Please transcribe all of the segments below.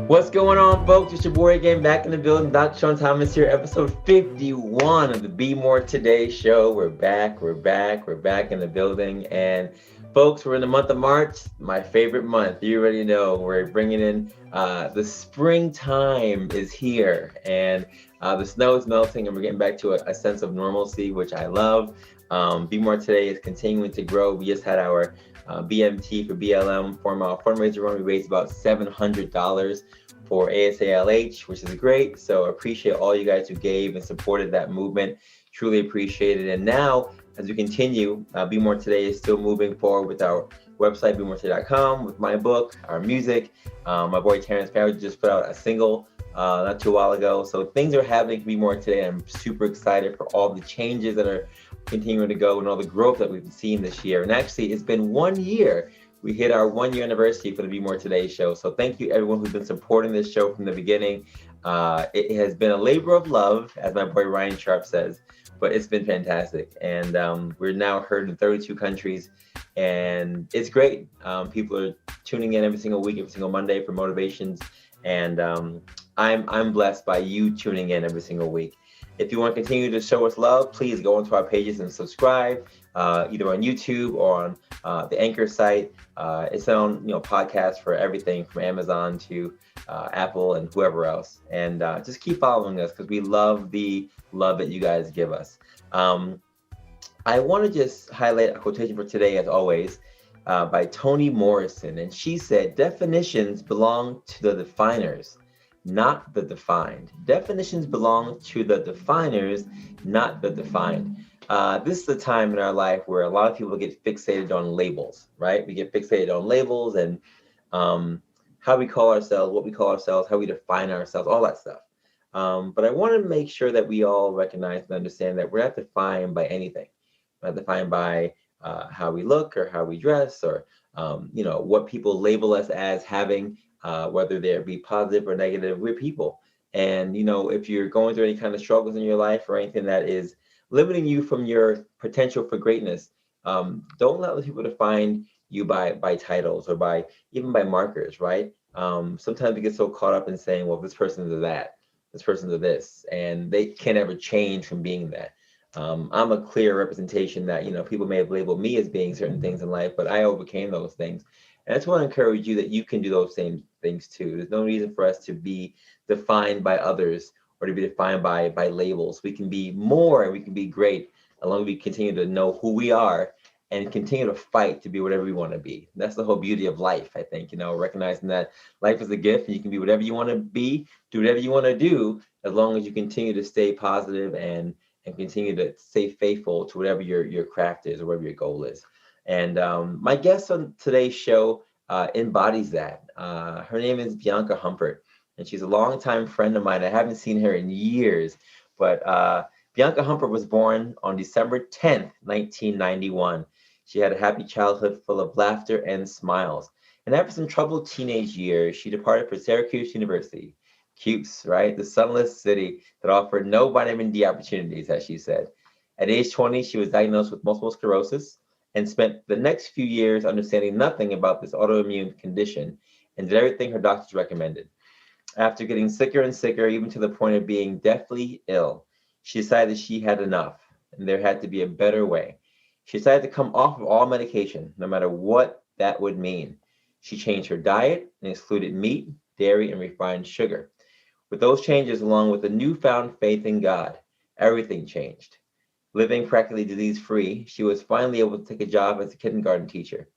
What's going on, folks? It's your boy again, back in the building. Dr. Sean Thomas here, episode 51 of the Be More Today show. We're back in the building. And folks, we're in the month of March, my favorite month. You already know we're bringing in the springtime is here, and the snow is melting, and we're getting back to a sense of normalcy, which I love. Be More Today is continuing to grow. We just had our BMT for BLM fundraiser run. We raised about $700 for ASALH, which is great. So I appreciate all you guys who gave and supported that movement. Truly appreciate it. And now, as we continue, Be More Today is still moving forward with our website, bemoretoday.com, with my book, our music. My boy Terrence Parrish just put out a single not too while ago. So things are happening to Be More Today. I'm super excited for all the changes that are continuing to go and all the growth that we've seen this year. And actually, it's been 1 year. We hit our 1 year anniversary for the Be More Today show. So thank you everyone who's been supporting this show from the beginning. It has been a labor of love, as my boy Ryan Sharp says, but it's been fantastic. And we're now heard in 32 countries, and it's great. People are tuning in every single week, every single Monday for motivations. And I'm blessed by you tuning in every single week. If you want to continue to show us love, please go onto our pages and subscribe, either on YouTube or on the Anchor site. It's on podcasts for everything from Amazon to Apple and whoever else. And just keep following us because we love the love that you guys give us. I want to just highlight a quotation for today, as always, by Toni Morrison. And she said, "Definitions belong to the definers, not the defined. Definitions belong to the definers, not the defined." This is the time in our life where a lot of people get fixated on labels, right? We get fixated on labels and how we call ourselves, what we call ourselves, how we define ourselves, all that stuff. But I want to make sure that we all recognize and understand that we're not defined by anything. We're not defined by how we look or how we dress or what people label us as having. Whether they be positive or negative, we're people. And, if you're going through any kind of struggles in your life or anything that is limiting you from your potential for greatness, don't let other people define you by titles or even by markers, right? Sometimes we get so caught up in saying, well, this person's a that, this person's a this, and they can't ever change from being that. I'm a clear representation that, people may have labeled me as being certain things in life, but I overcame those things. And I just want to encourage you that you can do those same things too. There's no reason for us to be defined by others or to be defined by labels. We can be more and we can be great as long as we continue to know who we are and continue to fight to be whatever we want to be. And that's the whole beauty of life, I think, recognizing that life is a gift and you can be whatever you want to be, do whatever you want to do, as long as you continue to stay positive and continue to stay faithful to whatever your craft is or whatever your goal is. And my guest on today's show embodies that. Her name is Bianca Humpert, and she's a longtime friend of mine. I haven't seen her in years, but Bianca Humpert was born on December 10th, 1991. She had a happy childhood full of laughter and smiles. And after some troubled teenage years, she departed for Syracuse University. Cuse, right? The sunless city that offered no vitamin D opportunities, as she said. At age 20, she was diagnosed with multiple sclerosis and spent the next few years understanding nothing about this autoimmune condition and did everything her doctors recommended. After getting sicker and sicker, even to the point of being deathly ill, she decided she had enough and there had to be a better way. She decided to come off of all medication, no matter what that would mean. She changed her diet and excluded meat, dairy, and refined sugar. With those changes, along with a newfound faith in God, everything changed. Living practically disease-free, she was finally able to take a job as a kindergarten teacher.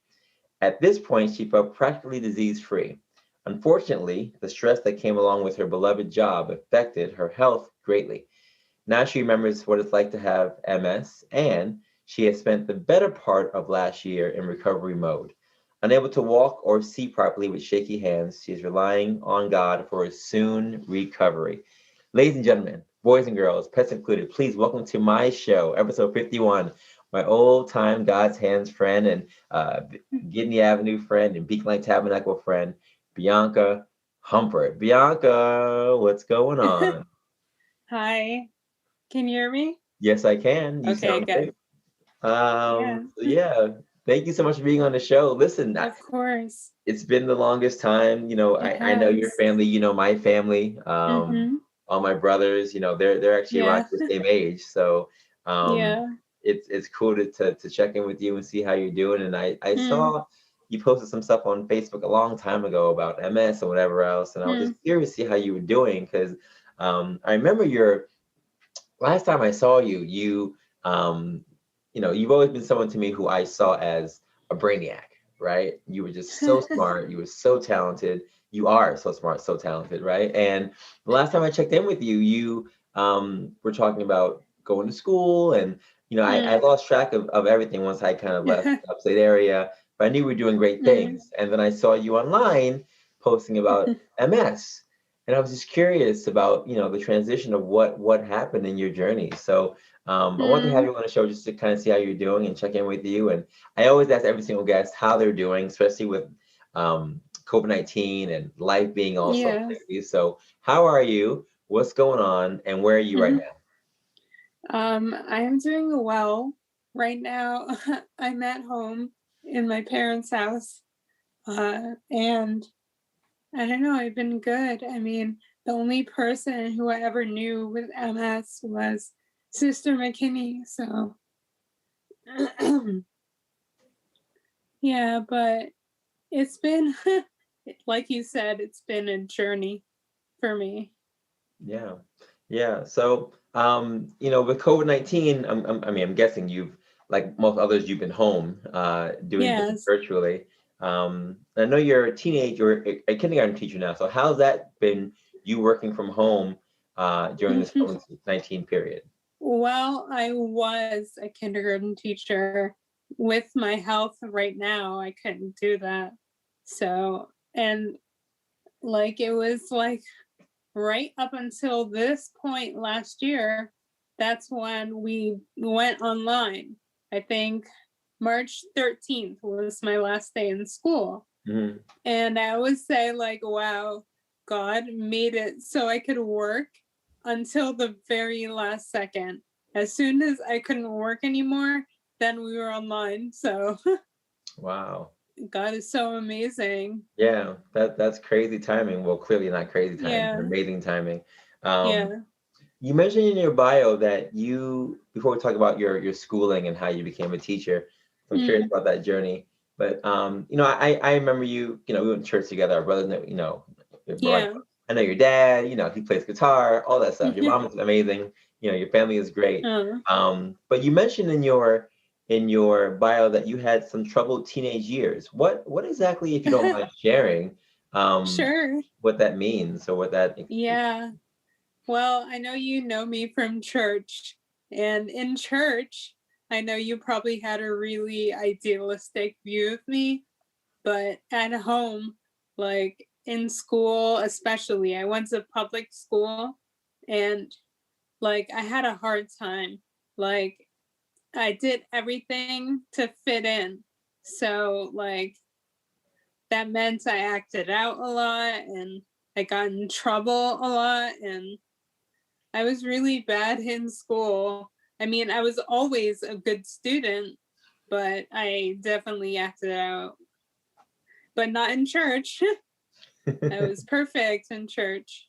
At this point, she felt practically disease-free. Unfortunately, the stress that came along with her beloved job affected her health greatly. Now she remembers what it's like to have MS, and she has spent the better part of last year in recovery mode. Unable to walk or see properly with shaky hands, she is relying on God for a soon recovery. Ladies and gentlemen, boys and girls, pets included, please welcome to my show, episode 51, my old-time God's Hands friend and Gidney Avenue friend and Beacon Light Tabernacle friend, Bianca Humpert. Bianca, what's going on? Hi, can you hear me? Yes, I can. You Okay, sound good. great. Yeah. Yeah. Thank you so much for being on the show. Listen, Of course. it's been the longest time. It I know your has. family, my family, Mm-hmm. all my brothers, they're actually around Yeah. the same age. So um, Yeah. it's cool to check in with you and see how you're doing. And I Mm. saw you posted some stuff on Facebook a long time ago about MS and whatever else. And I was just Mm. curious to see how you were doing because I remember your last time I saw you, um, you've always been someone to me who I saw as a brainiac, right? You were just so smart. You were so talented. You are so smart, so talented, right? And the last time I checked in with you, you were talking about going to school, and I Mm. lost track of everything once I kind of left the upstate area. But I knew we were doing great Mm. things, and then I saw you online posting about MS, and I was just curious about the transition of what happened in your journey. So I want to have Mm. you on the show just to kind of see how you're doing and check in with you. And I always ask every single guest how they're doing, especially with COVID-19 and life being also Yeah. crazy. So how are you? What's going on? And where are you right Mhm. now? I am doing well right now. I'm at home in my parents' house, and I don't know. I've been good. I mean, the only person who I ever knew with MS was Sister McKinney. So, yeah, but it's been, like you said, it's been a journey for me. Yeah, yeah. So, with COVID-19, I'm guessing you've, like most others, you've been home, doing things Yes. virtually. I know you're a teenager, a kindergarten teacher now. So, how's that been? You working from home, during this COVID-19 period? Well, I was a kindergarten teacher. With my health right now, I couldn't do that. So, and like it was like right up until this point last year, that's when we went online. I think March 13th was my last day in school. Hmm. And I would say, like, wow, God made it so I could work until the very last second. As soon as I couldn't work anymore, then we were online. So Wow. God is so amazing. Yeah, that's crazy timing. Well, clearly not crazy timing, but Yeah. amazing timing. Um, Yeah. You mentioned in your bio that before we talk about your schooling and how you became a teacher, I'm curious Mm. about that journey. But I remember we went to church together. Our brothers, your brother, Yeah. I know your dad. He plays guitar, all that stuff. Your mom is amazing. Your family is great. uh, But you mentioned in your bio that you had some troubled teenage years. What exactly, if you don't mind sharing, um, sure. what that means or what that? Yeah. Well, I know you know me from church. And in church, I know you probably had a really idealistic view of me. But at home, like in school, especially, I went to public school and like I had a hard time. Like I did everything to fit in. So, like, that meant I acted out a lot and I got in trouble a lot. And I was really bad in school. I mean, I was always a good student, but I definitely acted out, but not in church. I was perfect in church.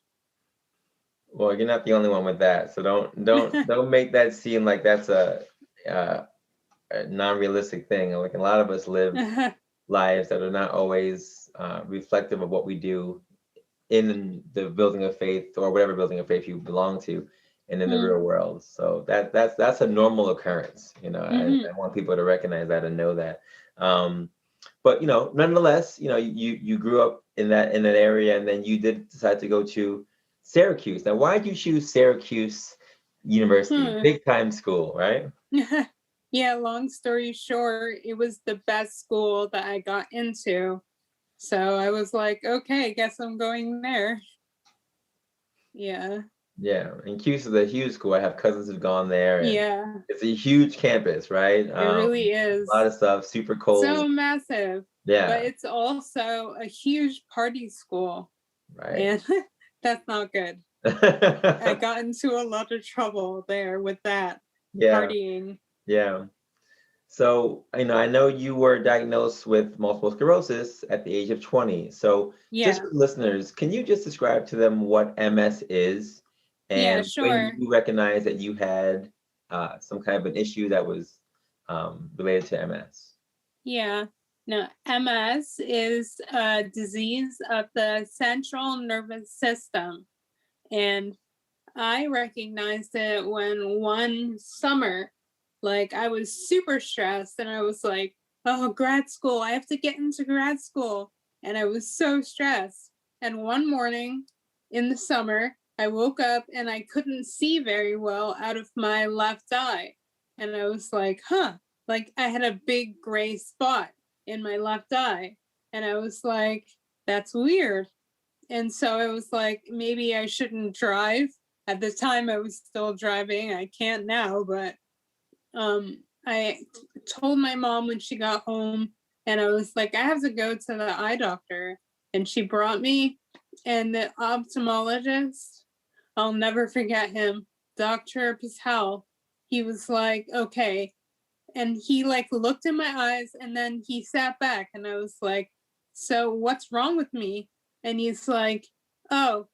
Well, you're not the only one with that, so don't make that seem like that's uh, a non-realistic thing. Like a lot of us live lives that are not always reflective of what we do in the building of faith or whatever building of faith you belong to, and in the Mm, real world. So that's a normal occurrence. mhm. I want people to recognize that and know that. Um, but nonetheless, you grew up in that area, and then you did decide to go to Syracuse. Now, why did you choose Syracuse University? Hmm. Big time school, right? Yeah, long story short, it was the best school that I got into. So I was like, okay, guess I'm going there. Yeah. Yeah, and Cuse is a huge school. I have cousins who've gone there, and Yeah, it's a huge campus, right? it really A lot is. of stuff, super So cold. massive, but Yeah, it's also a huge party school. right. And that's not good. I got into a lot of trouble there with that Yeah, partying. yeah. So, I know you were diagnosed with multiple sclerosis at the age of 20. So, just Yeah. for listeners, can you just describe to them what MS is Yeah, and when sure. you recognize that you had some kind of an issue that was related to MS? Yeah. No, MS is a disease of the central nervous system. And I recognized it when one summer, like I was super stressed and I was like, oh, grad school, I have to get into grad school. And I was so stressed. And one morning in the summer, I woke up and I couldn't see very well out of my left eye. And I was like, huh, like I had a big gray spot in my left eye. And I was like, that's weird. And so I was like, maybe I shouldn't drive. At the time I was still driving. I can't now, but I told my mom when she got home and I was like, I have to go to the eye doctor. And she brought me, and the ophthalmologist, I'll never forget him, Dr. Patel. He was like, okay. And he like looked in my eyes and then he sat back and I was like, so what's wrong with me? And he's like, oh,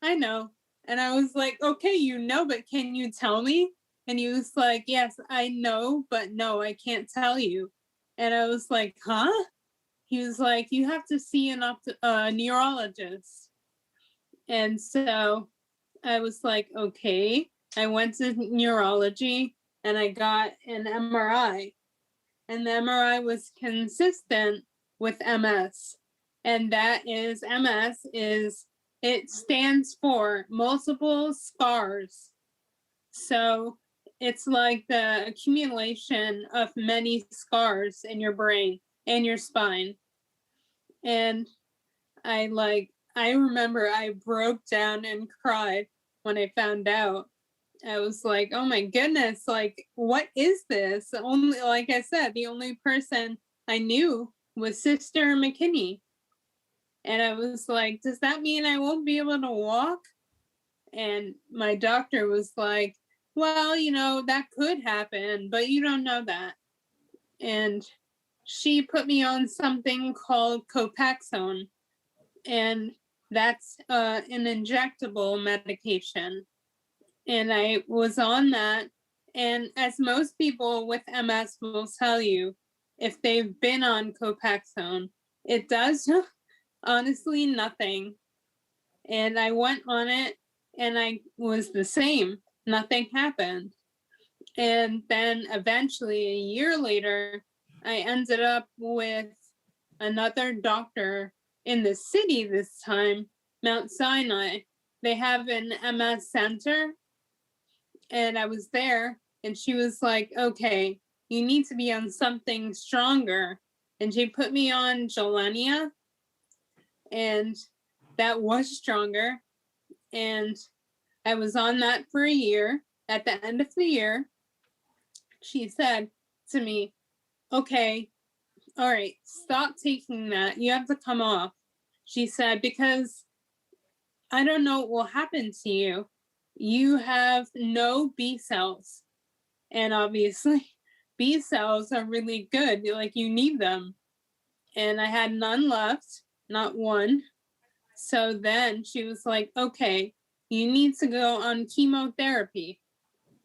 I know. And I was like, okay, you know, but can you tell me? And he was like, yes, I know, but no, I can't tell you. And I was like, huh? He was like, you have to see a neurologist. And so I was like, okay. I went to neurology and I got an MRI. And the MRI was consistent with MS. And that is MS is it stands for multiple scars. So it's like the accumulation of many scars in your brain and your spine. And I remember I broke down and cried when I found out. I was like, oh my goodness, like, what is this? Only, like I said, the only person I knew was Sister McKinney. And I was like, does that mean I won't be able to walk? And my doctor was like, well, that could happen, but you don't know that. And she put me on something called Copaxone. And that's an injectable medication. And I was on that. And as most people with MS will tell you, if they've been on Copaxone, it does honestly nothing. And I went on it and I was the same. Nothing happened. And then eventually, a year later, I ended up with another doctor in the city this time, Mount Sinai. They have an MS center. And I was there and she was like, okay, you need to be on something stronger. And she put me on Jelenia, and that was stronger. And I was on that for a year. At the end of the year, she said to me, okay, all right, stop taking that. You have to come off. She said, because I don't know what will happen to you. You have no B cells. And obviously, B cells are really good. Like, you need them. And I had none left, not one. So then she was like, okay, you need to go on chemotherapy.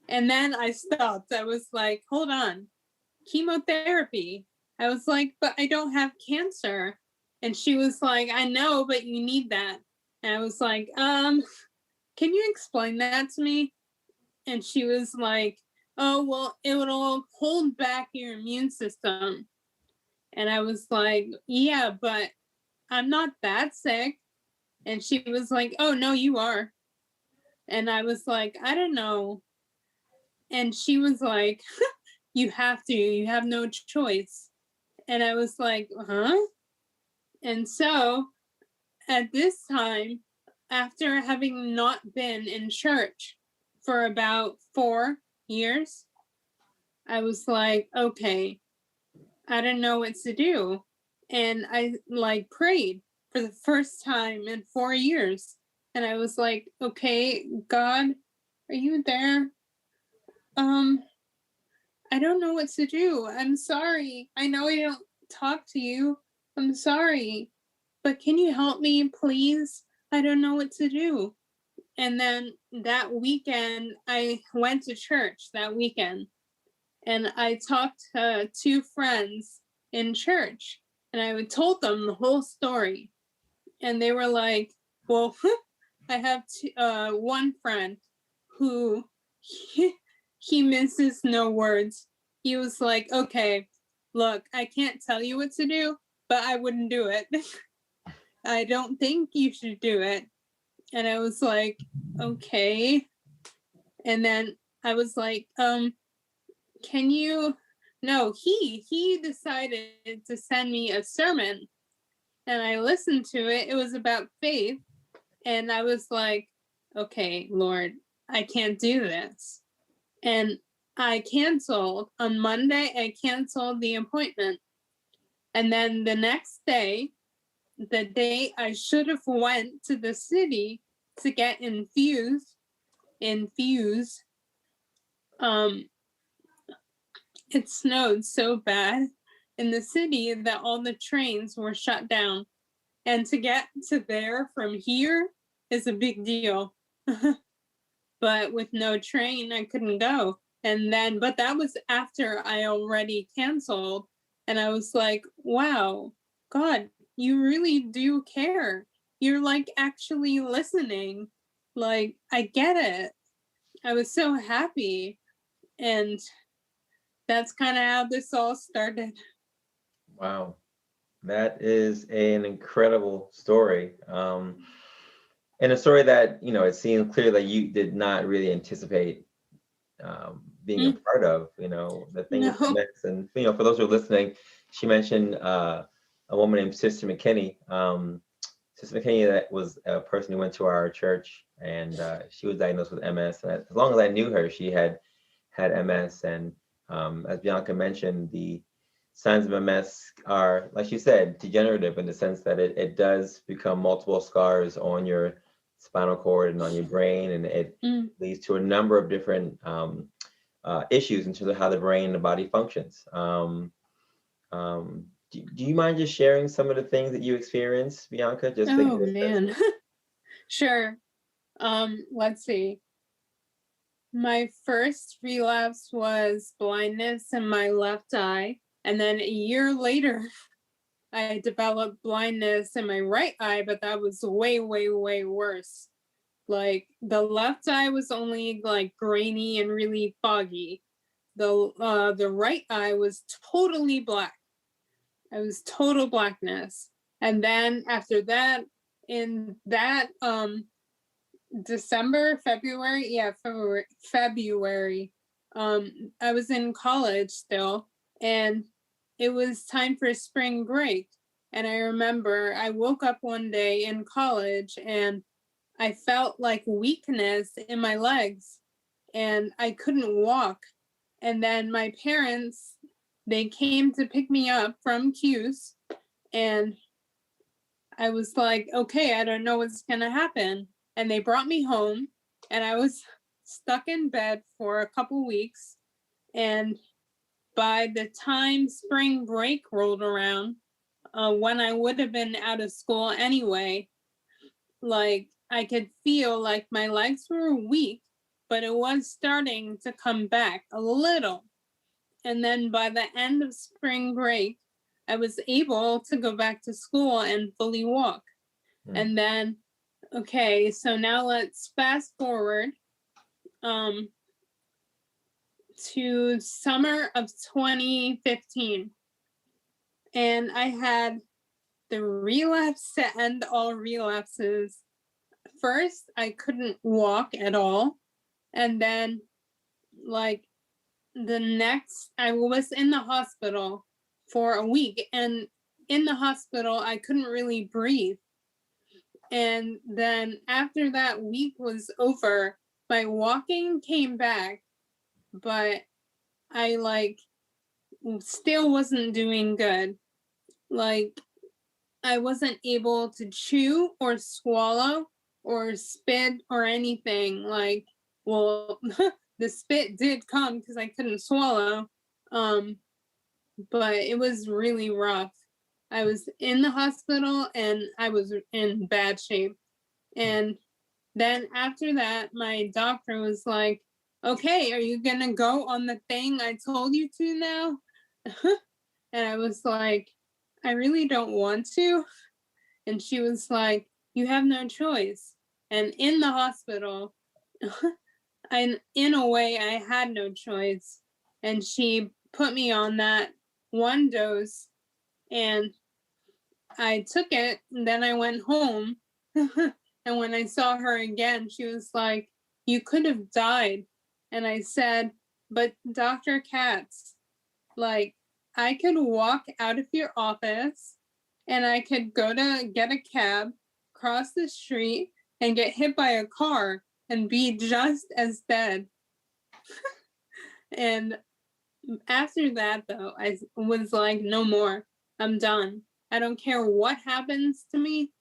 And then I stopped. I was like, hold on, chemotherapy. I was like, but I don't have cancer. And she was like, I know, but you need that. And I was like, can you explain that to me? And she was like, oh, well, it will hold back your immune system. And I was like, yeah, but I'm not that sick. And she was like, oh, no, you are. And I was like, I don't know. And she was like, you have no choice. And I was like, huh? And so at this time, after having not been in church for about 4 years, I was like, okay, I don't know what to do. And I like prayed for the first time in 4 years. And I was like, okay, God, are you there? I don't know what to do. I'm sorry. I know I don't talk to you. I'm sorry. But can you help me, please? I don't know what to do. And then that weekend, I went to church that weekend and I talked to two friends in church and I told them the whole story. And they were like, well, I have one friend who he misses no words. He was like, okay, look, I can't tell you what to do, but I wouldn't do it. I don't think you should do it. And I was like, okay. And then I was like, can you? No, he decided to send me a sermon and I listened to it. It was about faith. And I was like, okay, Lord, I can't do this. And I canceled on Monday, I canceled the appointment. And then the next day, the day I should have went to the city to get infused, it snowed so bad in the city that all the trains were shut down. And to get to there from here is a big deal. But with no train, I couldn't go. And then, but that was after I already canceled. And I was like, wow, God, you really do care. You're like actually listening. Like, I get it. I was so happy. And that's kind of how this all started. Wow. That is an incredible story. And a story that, it seems clear that you did not really anticipate being a part of, the thing with No. MS. And, for those who are listening, she mentioned a woman named Sister McKinney. Sister McKinney, that was a person who went to our church, and she was diagnosed with MS. And as long as I knew her, she had MS. And as Bianca mentioned, the signs of MS are, like you said, degenerative in the sense that it does become multiple scars on your spinal cord and on your brain, and it leads to a number of different issues in terms of how the brain and the body functions. Do you mind just sharing some of the things that you experienced, Bianca? Just oh man. Sure. Let's see. My first relapse was blindness in my left eye. And then a year later, I developed blindness in my right eye, but that was way, way, way worse. Like the left eye was only like grainy and really foggy. The right eye was totally black. It was total blackness. And then after that, in that February, I was in college still, and it was time for spring break. And I remember I woke up one day in college and I felt like weakness in my legs and I couldn't walk. And then my parents, they came to pick me up from Cuse, and I was like, okay, I don't know what's gonna happen. And they brought me home, and I was stuck in bed for a couple weeks. And by the time spring break rolled around, when I would have been out of school anyway, like I could feel like my legs were weak, but it was starting to come back a little. And then by the end of spring break, I was able to go back to school and fully walk. And then, okay, so now let's fast forward to summer of 2015. And I had the relapse to end all relapses. First, I couldn't walk at all. And then, like, the next, I was in the hospital for a week. And in the hospital, I couldn't really breathe. And then after that week was over, my walking came back, but I still wasn't doing good. Like I wasn't able to chew or swallow or spit or anything. Like, well, the spit did come because I couldn't swallow, But it was really rough. I was in the hospital and I was in bad shape. And then after that, my doctor was like, okay, are you gonna go on the thing I told you to now? And I was like, I really don't want to. And she was like, you have no choice. And in the hospital, in a way, I had no choice. And she put me on that one dose, and I took it, and then I went home. And when I saw her again, she was like, you could have died. And I said, but Dr. Katz, like, I could walk out of your office and I could go to get a cab, cross the street, and get hit by a car and be just as dead. And after that, though, I was like, no more. I'm done. I don't care what happens to me.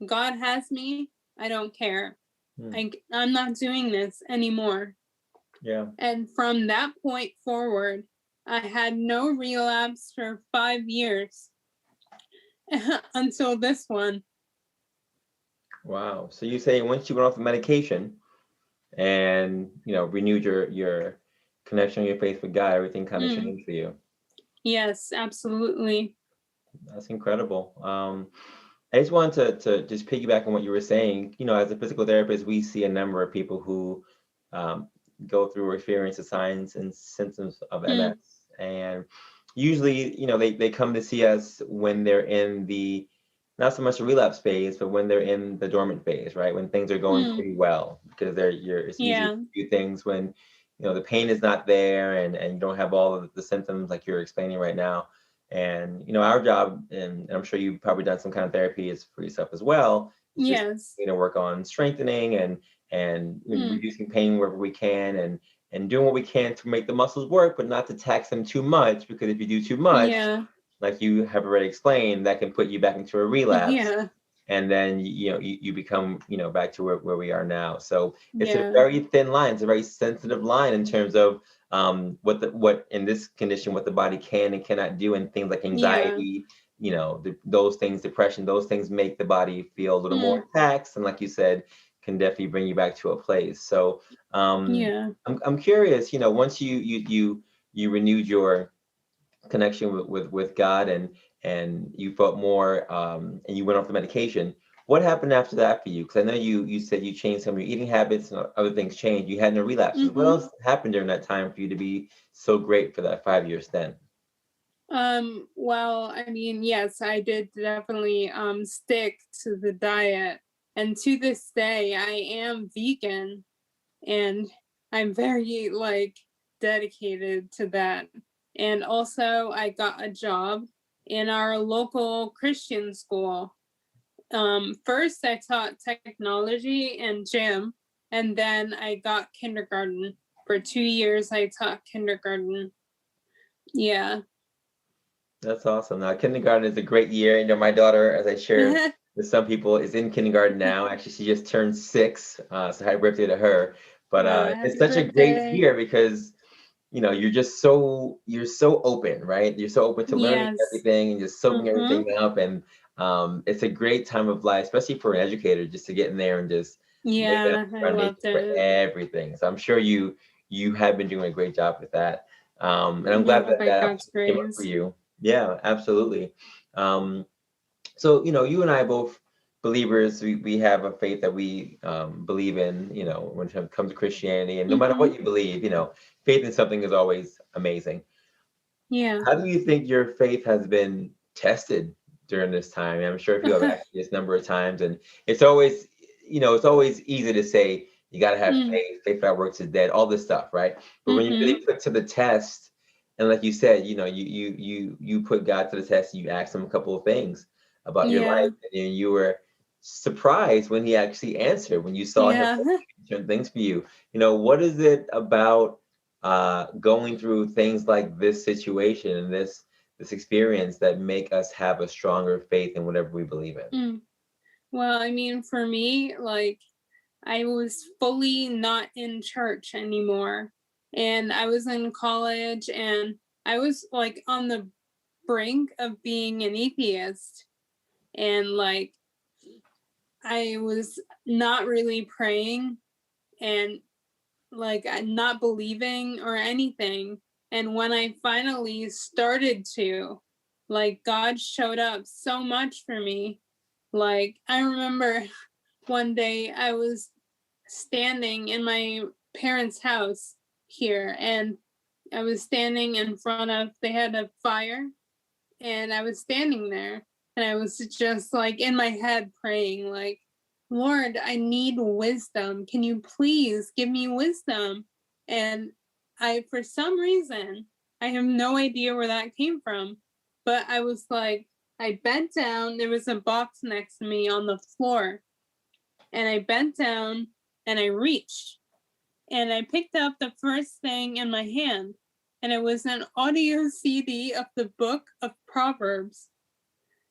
God has me. I don't care. I'm not doing this anymore. Yeah. And from that point forward, I had no relapse for 5 years until this one. Wow. So you say once you went off the medication and, renewed your connection, your faith with God, everything kind of changed for you. Yes, absolutely. That's incredible. I just wanted to just piggyback on what you were saying. As a physical therapist, we see a number of people who go through or experience the signs and symptoms of MS. And usually, they come to see us when they're in the, not so much the relapse phase, but when they're in the dormant phase, right? When things are going pretty well, because it's easy to do things when, the pain is not there and you don't have all of the symptoms like you're explaining right now. And, our job, and I'm sure you've probably done some kind of therapy is for yourself as well. Yes. Just, work on strengthening and reducing pain wherever we can and doing what we can to make the muscles work, but not to tax them too much, because if you do too much, like you have already explained, that can put you back into a relapse. Yeah. And then, you become, back to where we are now. So it's a very thin line. It's a very sensitive line in terms of what in this condition, what the body can and cannot do, and things like anxiety, those things, depression, those things make the body feel a little more taxed. And like you said, can definitely bring you back to a place. So I'm curious, once you renewed your connection with God and you felt more and you went off the medication, what happened after that for you? Because I know you said you changed some of your eating habits and other things changed. You had no relapses. What else happened during that time for you to be so great for that 5-year stint? Well, I mean, yes, I did definitely stick to the diet. And to this day, I am vegan, and I'm very dedicated to that. And also, I got a job in our local Christian school. First, I taught technology and gym, and then I got kindergarten. For 2 years, I taught kindergarten. Yeah. That's awesome. Now, kindergarten is a great year. My daughter, as I shared with some people, is in kindergarten now. Actually, she just turned 6. So happy birthday to her. But it's such a great year because you're so open, right? You're so open to learning everything and just soaking everything up. And it's a great time of life, especially for an educator, just to get in there and just I loved it for everything. So I'm sure you have been doing a great job with that. And I'm glad that came up for you. Yeah, absolutely. So, you and I both believers, we have a faith that we believe in, when it comes to Christianity. And no matter what you believe, faith in something is always amazing. Yeah. How do you think your faith has been tested during this time? I'm sure people have asked you this number of times, and it's always, it's always easy to say, you got to have faith without works is dead, all this stuff, right? But when you really put to the test, and like you said, you put God to the test, and you asked him a couple of things about your life, and then you were surprised when he actually answered, when you saw him certain things for you. What is it about going through things like this situation and this experience that make us have a stronger faith in whatever we believe in? Well, I mean, for me, I was fully not in church anymore. And I was in college, and I was like on the brink of being an atheist, and like I was not really praying and like not believing or anything. And when I finally started to, like, God showed up so much for me. Like, I remember one day I was standing in my parents' house here, and I was standing in front of, they had a fire, and I was standing there, and I was just like in my head praying, like, Lord, I need wisdom. Can you please give me wisdom? And for some reason, I have no idea where that came from, but I was like, I bent down. There was a box next to me on the floor, and I bent down and I reached and I picked up the first thing in my hand, and it was an audio CD of the book of Proverbs.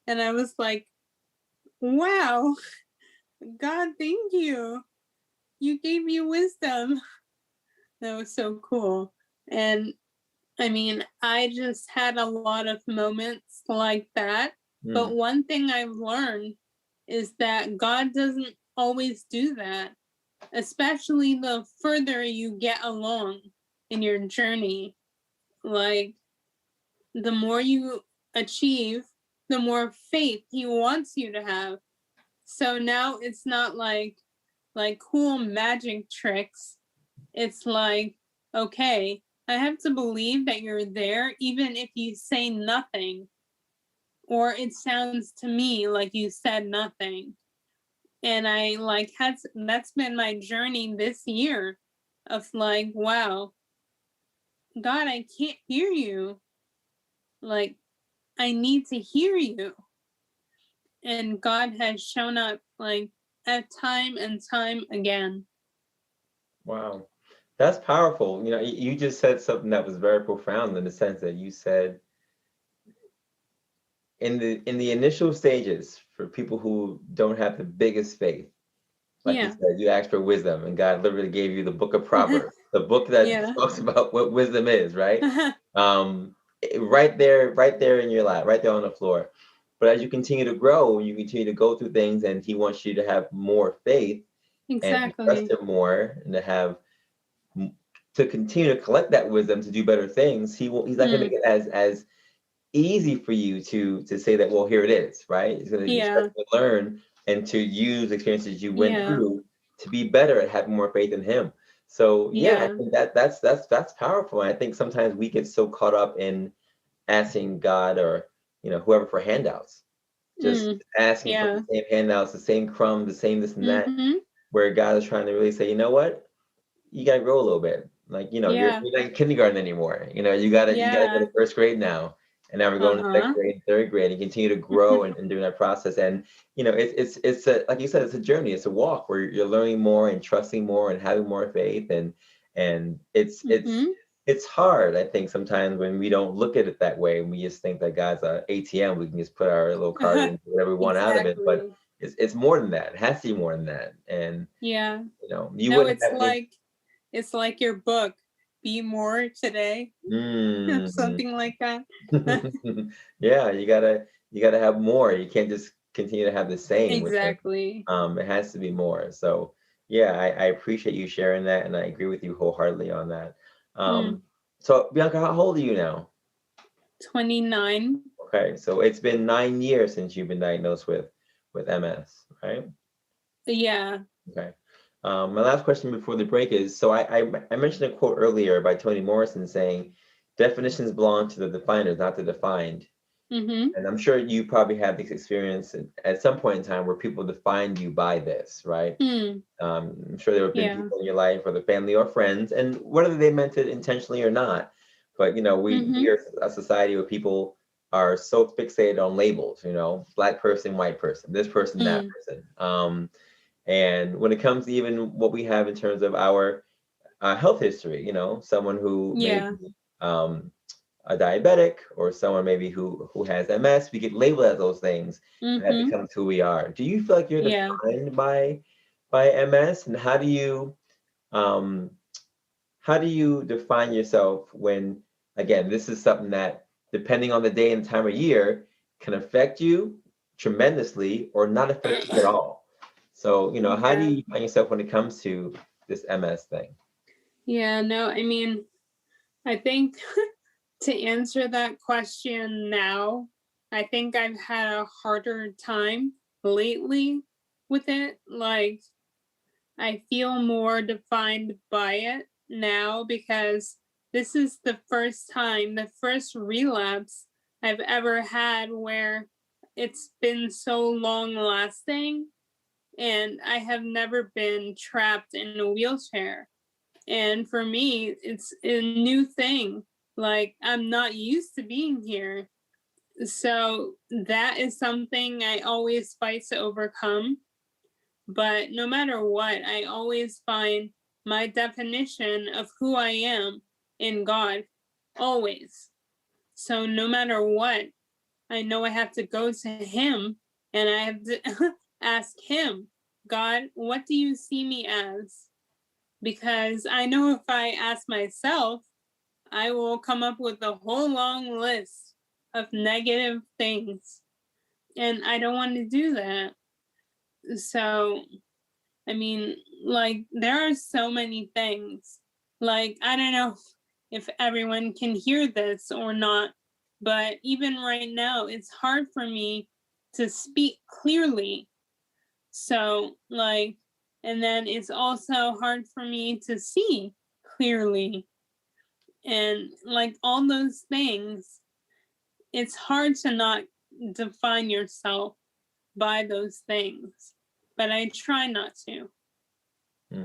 And I was like, wow, God, thank you. You gave me wisdom. That was so cool. And I mean, I just had a lot of moments like that. But one thing I've learned is that God doesn't always do that, especially the further you get along in your journey. Like, the more you achieve, the more faith he wants you to have. So now it's not like cool magic tricks. It's like, okay, I have to believe that you're there even if you say nothing, or it sounds to me like you said nothing. And I like that's been my journey this year of like, wow, God, I can't hear you. Like, I need to hear you. And God has shown up like at time and time again. Wow. That's powerful. You know, you just said something that was very profound in the sense that you said in the initial stages for people who don't have the biggest faith, like you said, you asked for wisdom, and God literally gave you the book of Proverbs, the book that talks about what wisdom is, right? Right there in your lap, right there on the floor. But as you continue to grow, you continue to go through things, and He wants you to have more faith and to trust Him more, and to continue to collect that wisdom to do better things. He's not going to make it as easy for you to say that, well, here it is, right? He's going to expect you to learn and to use experiences you went through to be better at having more faith in Him. So I think that's powerful. And I think sometimes we get so caught up in asking God or whoever for handouts, just asking for the same handouts, the same crumbs, the same this and that, where God is trying to really say, you know what, you gotta grow a little bit. Like, you're not in kindergarten anymore. You gotta go to first grade now. And now we're going to second grade, third grade, and continue to grow and do that process. And it's a, like you said, it's a journey, it's a walk where you're learning more and trusting more and having more faith. And it's hard, I think, sometimes when we don't look at it that way, and we just think that God's a ATM, we can just put our little card in, whatever we want out of it. But it's more than that. It has to be more than that. And you wouldn't have it's like your book, Be More Today, something like that. Yeah, you gotta have more. You can't just continue to have the same. Exactly. It has to be more. So I appreciate you sharing that, and I agree with you wholeheartedly on that. So Bianca, how old are you now? 29. Okay, so it's been 9 years since you've been diagnosed with MS, right? Yeah. Okay. My last question before the break is, so I mentioned a quote earlier by Toni Morrison saying, definitions belong to the definers, not the defined. And I'm sure you probably have this experience at some point in time where people defined you by this, right? I'm sure there have been people in your life, whether family or friends, and whether they meant it intentionally or not. But, we are a society where people are so fixated on labels, Black person, white person, this person, that person. And when it comes to even what we have in terms of our health history, someone who may be a diabetic, or someone maybe who has MS, we get labeled as those things, and that becomes who we are. Do you feel like you're defined by MS, and how do you define yourself when again, this is something that, depending on the day and time of year, can affect you tremendously or not affect you at all. So, how do Yeah. you find yourself when it comes to this MS thing? Yeah, no, I mean, I think to answer that question now, I think I've had a harder time lately with it. Like, I feel more defined by it now because this is the first time, the first relapse I've ever had where it's been so long lasting, and I have never been trapped in a wheelchair. And for me, it's a new thing. Like, I'm not used to being here. So that is something I always fight to overcome. But no matter what, I always find my definition of who I am in God, always. So no matter what, I know I have to go to Him and I have to ask Him, God, what do you see me as? Because I know if I ask myself, I will come up with a whole long list of negative things. And I don't want to do that. So, I mean, like, there are so many things. Like, I don't know if everyone can hear this or not, but even right now, it's hard for me to speak clearly. So, like, and then it's also hard for me to see clearly. And like all those things, it's hard to not define yourself by those things, but I try not to. Hmm.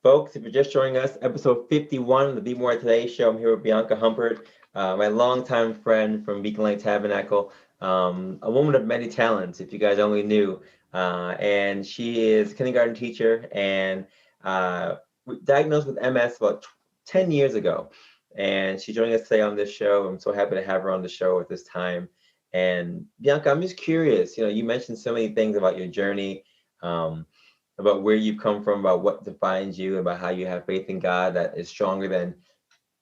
Folks, if you're just joining us, episode 51 of the Be More Today show. I'm here with Bianca Humpert, my longtime friend from Beacon Light Tabernacle, a woman of many talents, if you guys only knew. And she is a kindergarten teacher and diagnosed with MS about 10 years ago. And she's joining us today on this show. I'm so happy to have her on the show at this time. And Bianca, I'm just curious, you mentioned so many things about your journey. About where you've come from, about what defines you, about how you have faith in God that is stronger than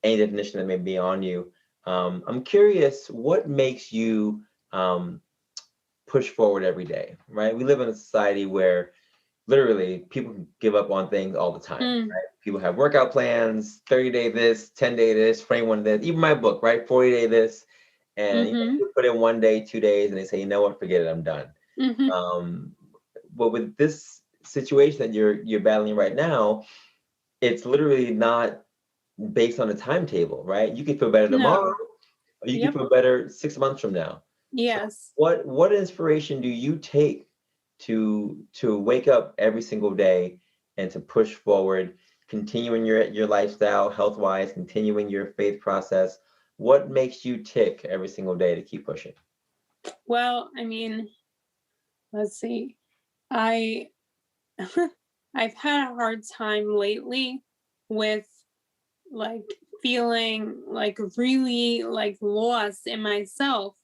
any definition that may be on you. I'm curious, what makes you push forward every day, right? We live in a society where literally people can give up on things all the time, right? People have workout plans, 30-day this, 10-day this, 21 this, even my book, right? 40-day this. And you put in 1 day, 2 days, and they say, you know what, forget it, I'm done. But with this situation that you're battling right now, it's literally not based on a timetable, right? You could feel better tomorrow, or you can feel better 6 months from now. Yes. So what inspiration do you take to wake up every single day and to push forward, continuing your lifestyle health-wise, continuing your faith process? What makes you tick every single day to keep pushing? Well, I mean, let's see. I've had a hard time lately with like feeling like really like lost in myself,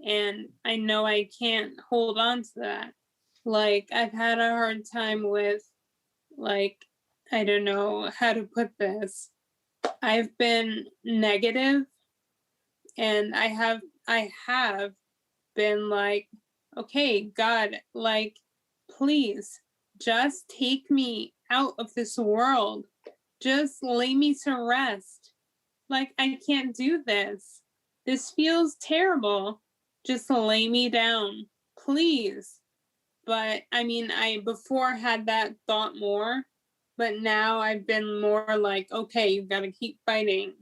and I know I can't hold on to that. Like, I've had a hard time with, like, I don't know how to put this. I've been negative, and I have been like, okay, God, like, please just take me out of this world. Just lay me to rest. Like, I can't do this. This feels terrible. Just lay me down, please. But I mean, I before had that thought more, but now I've been more like, okay, you gotta keep fighting.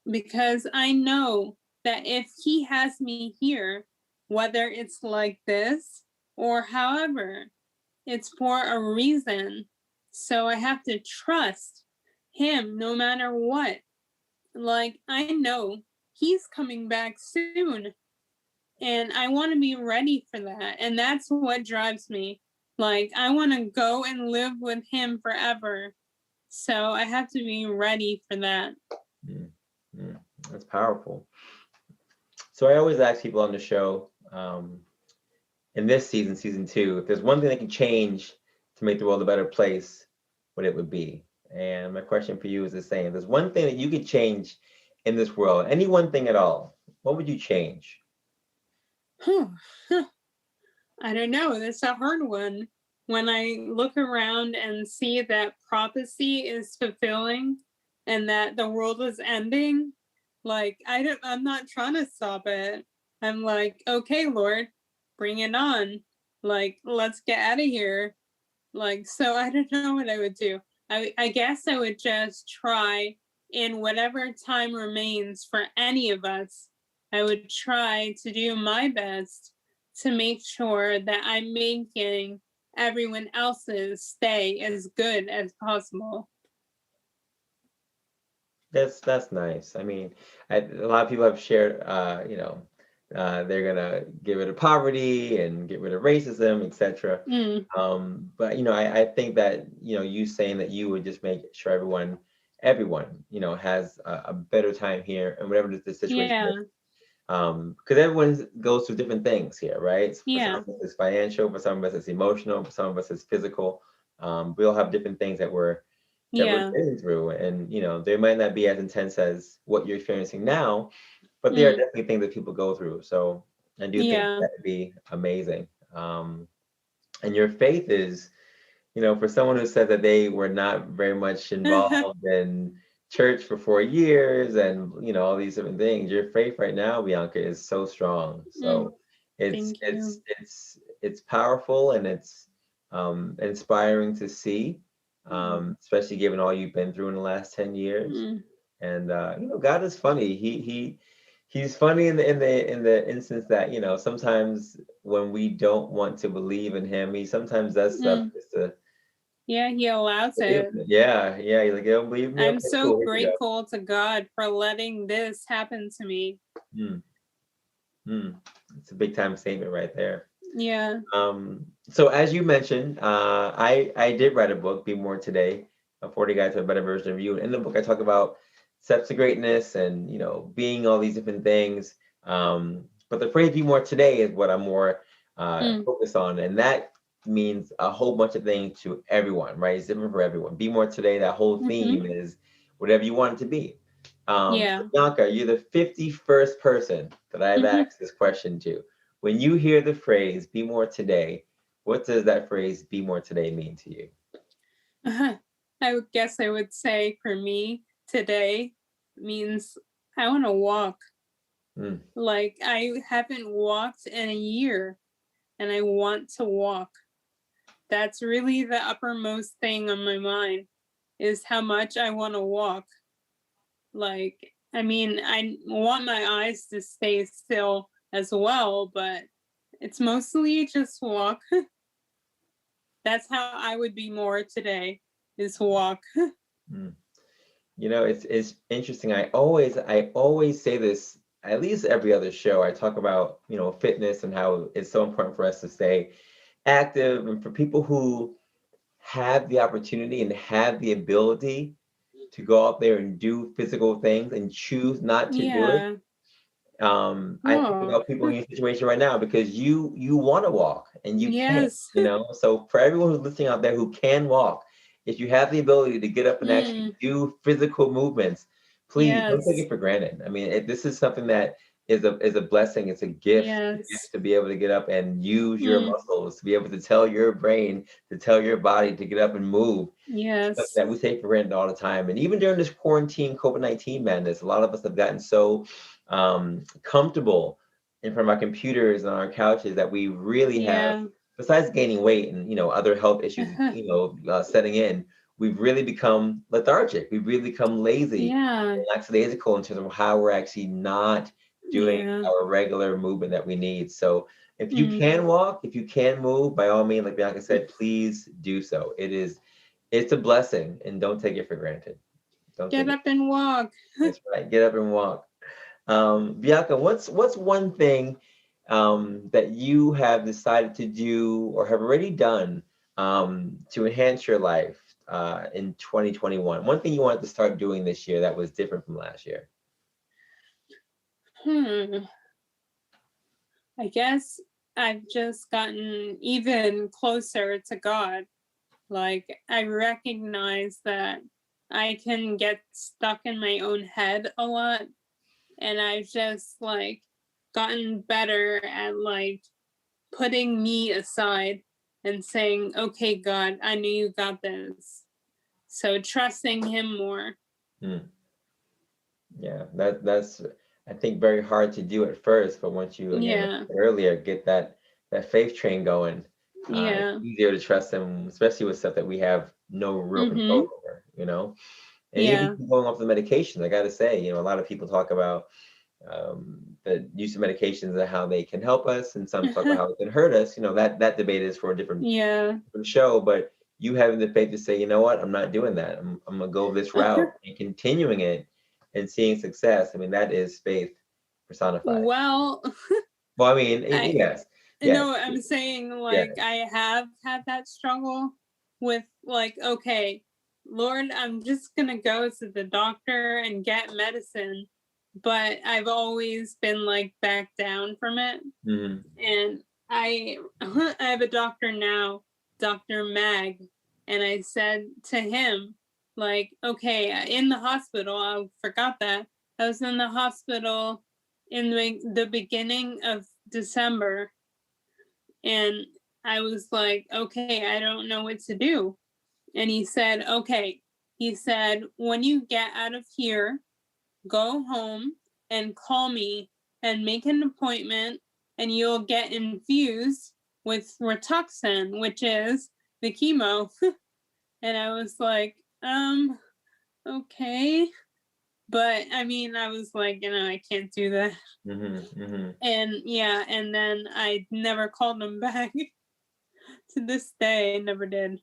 Because I know that if He has me here, whether it's like this or however, it's for a reason. So I have to trust Him no matter what. Like, I know He's coming back soon, and I want to be ready for that. And that's what drives me. Like, I want to go and live with Him forever. So I have to be ready for that. That's powerful. So I always ask people on the show, in this season 2, if there's one thing they can change to make the world a better place, what it would be. And my question for you is the same. There's one thing that you could change in this world, any one thing at all. What would you change? I don't know. That's a hard one. When I look around and see that prophecy is fulfilling and that the world is ending, like I'm not trying to stop it. I'm like, okay, Lord, bring it on. Like, let's get out of here. Like, so I don't know what I would do. I guess I would just try in whatever time remains for any of us. I would try to do my best to make sure that I'm making everyone else's stay as good as possible. That's nice. I mean, a lot of people have shared, they're gonna get rid of poverty and get rid of racism, etc. But I think that you saying that you would just make sure everyone has a better time here and whatever the situation Yeah. is. Because everyone goes through different things here, right? For some Yeah. of us it's financial, for some of us it's emotional, for some of us it's physical. We all have different things that we're Yeah. getting through, and they might not be as intense as what you're experiencing now, but there are definitely things that people go through. So I do think Yeah. that would be amazing. And your faith is, for someone who said that they were not very much involved in church for 4 years and all these different things, your faith right now, Bianca, is so strong. So it's Thank it's you. it's powerful, and it's inspiring to see, especially given all you've been through in the last 10 years. And God is funny. He's funny in the instance that sometimes when we don't want to believe in him, he sometimes does stuff just to. Yeah, he allows it. Yeah, yeah. He's like, you don't believe me? I'm Okay, so cool. Here you go. grateful to God for letting this happen to me. Hmm. Hmm. It's a big time statement right there. Yeah. So as you mentioned, I did write a book, Be More Today, a 40 Guide to a Better Version of You. And in the book, I talk about steps to greatness and being all these different things. But the phrase "Be More Today" is what I'm more focused on, and that means a whole bunch of things to everyone, right? It's different for everyone. Be More Today. That whole theme is whatever you want it to be. Yeah. So Bianca, you're the 51st person that I've asked this question to. When you hear the phrase "Be More Today," what does that phrase "Be More Today" mean to you? I would guess I would say for me today means I want to walk. Like I haven't walked in a year and I want to walk. That's really the uppermost thing on my mind is how much I want to walk. Like, I mean, I want my eyes to stay still as well, but it's mostly just walk. That's how I would be more today is walk. Mm. It's interesting. I always say this at least every other show. I talk about fitness and how it's so important for us to stay active, and for people who have the opportunity and have the ability to go out there and do physical things and choose not to do it. Yeah. I think Oh, about people in your situation right now because you want to walk and you can't, yes. So for everyone who's listening out there who can walk, if you have the ability to get up and actually do physical movements, please don't take Yes. it for granted. I mean, this is something that is a blessing. It's a gift. A Yes. gift to be able to get up and use your muscles, to be able to tell your brain, to tell your body to get up and move. Stuff Yes. that we take for granted all the time. And even during this quarantine COVID-19 madness, a lot of us have gotten so comfortable in front of our computers and our couches that we really have, Yeah. besides gaining weight and other health issues setting in, we've really become lethargic. We've really become lazy Yeah. and lackadaisical in terms of how we're actually not doing Yeah. our regular movement that we need. So if you can walk, if you can move, by all means, like Bianca said, please do so. It's a blessing, and don't take it for granted. Don't Get take it. up and walk. That's right. Get up and walk. Bianca, what's one thing that you have decided to do or have already done to enhance your life in 2021? One thing you wanted to start doing this year that was different from last year. I guess I've just gotten even closer to God. Like I recognize that I can get stuck in my own head a lot. And I've just like gotten better at like putting me aside and saying, okay, God, I know you got this. So trusting him more. Yeah, that's I think very hard to do at first, but once you, again, like I said earlier, get that faith train going, it's easier to trust him, especially with stuff that we have no real control over, you know. And even going off the medications, I got to say, you know, a lot of people talk about the use of medications and how they can help us, and some talk about how it can hurt us. You know, that debate is for a different show. But you having the faith to say, you know what, I'm not doing that. I'm gonna go this route and continuing it and seeing success. I mean, that is faith personified. Well, I mean, yes. No, I'm saying like I have had that struggle with like, okay, Lord, I'm just gonna go to the doctor and get medicine, but I've always been like back down from it. And I have a doctor now, Dr. Mag, and I said to him, like, okay, in the hospital, I forgot that I was in the hospital in the beginning of December, and I was like, okay, I don't know what to do. And he said, okay, when you get out of here, go home and call me and make an appointment, and you'll get infused with Rituxan, which is the chemo. And I was like, okay. But I mean, I was like, you know, I can't do that. And and then I never called him back. To this day, I never did.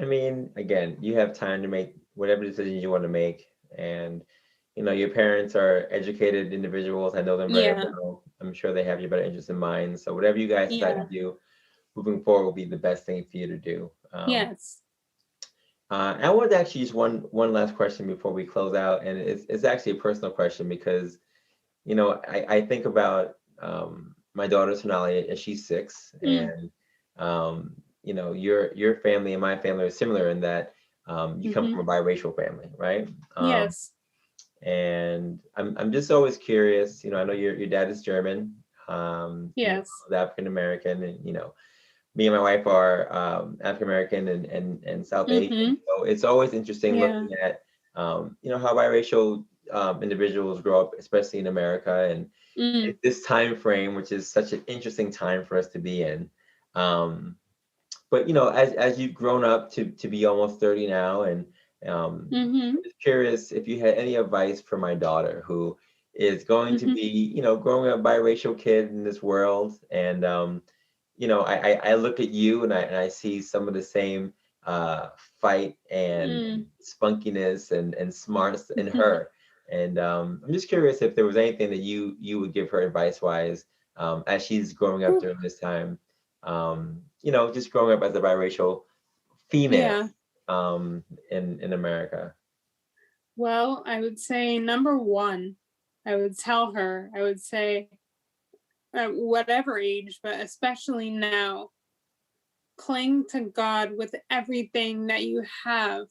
I mean, again, you have time to make whatever decisions you want to make. And, you know, your parents are educated individuals. I know them very well. I'm sure they have your better interests in mind. So whatever you guys decide to do moving forward will be the best thing for you to do. Yes. I wanted to actually just one last question before we close out. And it's actually a personal question because, you know, I think about my daughter Sonali, and she's 6. And, you know, your family and my family are similar in that you come from a biracial family, right? Yes. And I'm just always curious. You know, I know your dad is German. Yes. African American, and you know, me and my wife are African American and South Asian. So it's always interesting looking at you know, how biracial individuals grow up, especially in America, and this time frame, which is such an interesting time for us to be in. But you know, as you've grown up to be almost 30 now, and I'm just curious if you had any advice for my daughter who is going to be, you know, growing up biracial kid in this world. And you know, I look at you and I see some of the same fight and spunkiness and smarts in her. And I'm just curious if there was anything that you would give her advice wise as she's growing up during this time. You know, just growing up as a biracial female in America. Well, I would say number one, I would tell her, I would say, at whatever age, but especially now, cling to God with everything that you have.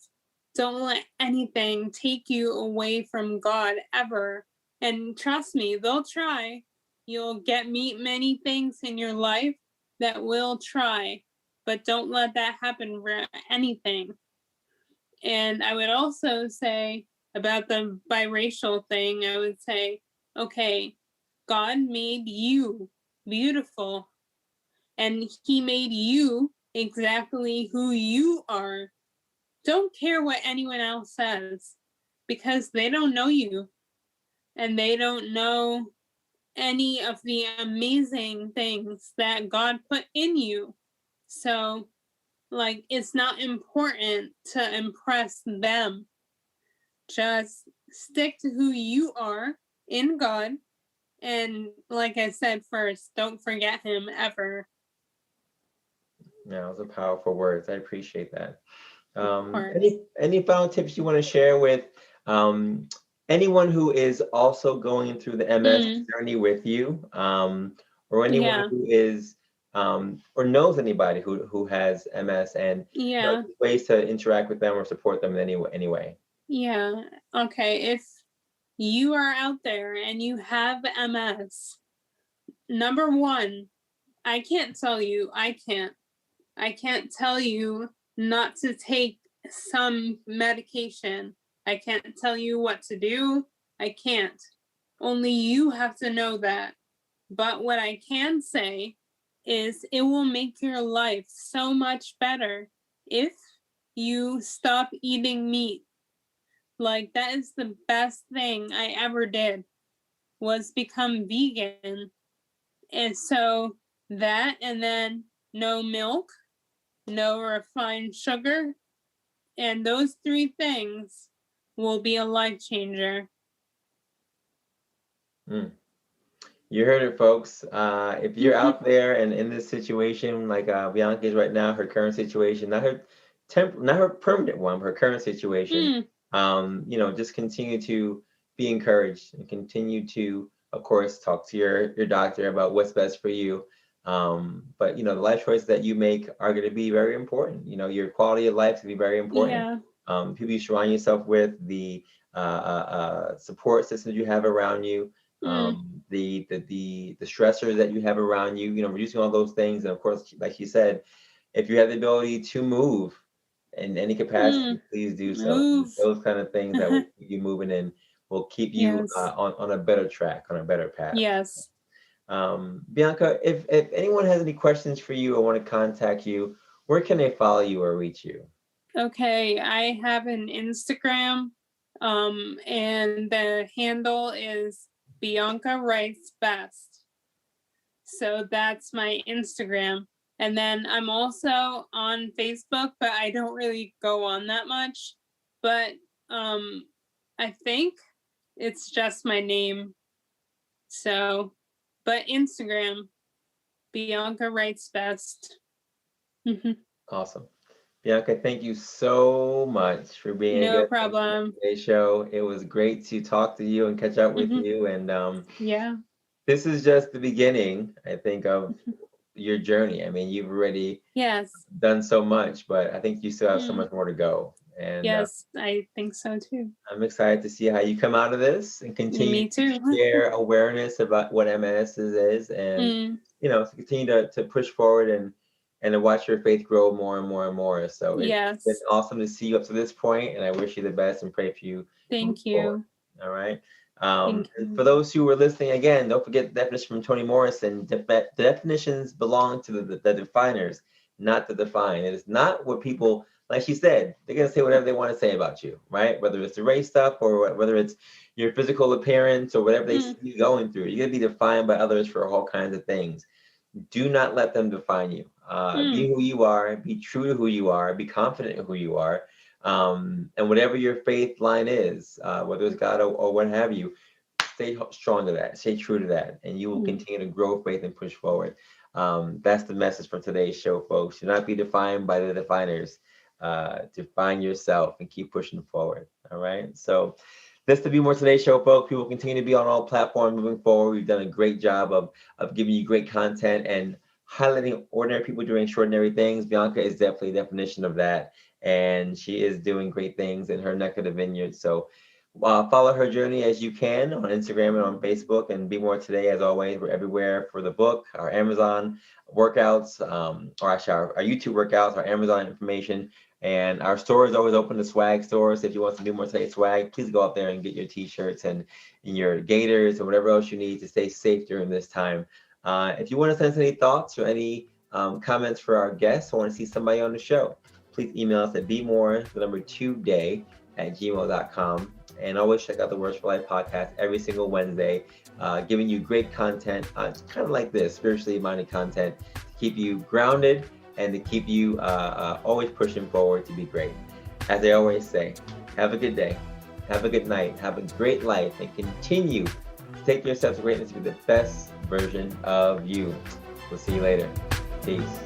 Don't let anything take you away from God ever. And trust me, they'll try. You'll meet many things in your life that will try, but don't let that happen for anything. And I would also say about the biracial thing, I would say, okay, God made you beautiful, and he made you exactly who you are. Don't care what anyone else says, because they don't know you, and they don't know any of the amazing things that God put in you. So, like, it's not important to impress them. Just stick to who you are in God. And like I said first, don't forget him ever. Yeah, those are powerful words. I appreciate that. Any final tips you want to share with anyone who is also going through the MS journey with you, or anyone who is or knows anybody who has MS, and Yeah. ways to interact with them or support them in any way. Yeah. Okay. If you are out there and you have MS, number one, I can't tell you, I can't tell you not to take some medication. I can't tell you what to do. I can't. Only you have to know that. But what I can say is it will make your life so much better if you stop eating meat. Like, that is the best thing I ever did, was become vegan. And so that, and then no milk, no refined sugar, and those three things will be a life changer. Mm. You heard it, folks. If you're out there and in this situation, like Bianca is right now, her current situation, not her permanent one, her current situation, just continue to be encouraged and continue to, of course, talk to your doctor about what's best for you. But the life choices that you make are going to be very important. Your quality of life is going to be very important. Yeah. People you surround yourself with, the support systems you have around you, the stressors that you have around you, reducing all those things. And of course, like you said, if you have the ability to move in any capacity, please do so. Move. Those kind of things that will keep you moving and will keep you Yes. on a better track, on a better path. Yes. Bianca, if anyone has any questions for you or want to contact you, where can they follow you or reach you? Okay, I have an Instagram, and the handle is Bianca Writes Best. So that's my Instagram. And then I'm also on Facebook, but I don't really go on that much. But I think it's just my name. So, but Instagram, Bianca Writes Best. Awesome. Bianca, thank you so much for being No problem. on today's show. It was great to talk to you and catch up with you. And yeah, this is just the beginning, I think, of your journey. I mean, you've already done so much, but I think you still have so much more to go. And yes, I think so too. I'm excited to see how you come out of this and continue to share awareness about what MS is, and to continue to push forward and to watch your faith grow more and more and more. So it's been awesome to see you up to this point, and I wish you the best and pray for you. Thank you. Forward. All right. And for those who were listening, again, don't forget the definition from Toni Morrison. The definitions belong to the definers, not the defined. It is not what people, like she said, they're going to say whatever they want to say about you, right? Whether it's the race stuff or whether it's your physical appearance or whatever they see you going through. You're going to be defined by others for all kinds of things. Do not let them define you. Be who you are. Be true to who you are. Be confident in who you are. And whatever your faith line is, whether it's God or what have you, stay strong to that. Stay true to that. And you will continue to grow faith and push forward. That's the message for today's show, folks. Do not be defined by the definers. Define yourself and keep pushing forward. All right. So this to Be More Today show, folks. We will continue to be on all platforms moving forward. We've done a great job of giving you great content and highlighting ordinary people doing extraordinary things. Bianca is definitely a definition of that. And she is doing great things in her neck of the vineyard. So follow her journey as you can on Instagram and on Facebook. And Be More Today, as always, we're everywhere for the book, our Amazon workouts, or actually our YouTube workouts, our Amazon information. And our store is always open, the swag store. So if you want some Be More Today swag, please go out there and get your t-shirts and your gaiters or whatever else you need to stay safe during this time. If you want to send us any thoughts or any comments for our guests, or want to see somebody on the show, please email us at bemore2day@gmail.com. And always check out the Words for Life podcast every single Wednesday, giving you great content, kind of like this, spiritually minded content, to keep you grounded and to keep you always pushing forward to be great. As I always say, have a good day, have a good night, have a great life, and continue to take your steps to greatness to be the best version of you. We'll see you later. Peace.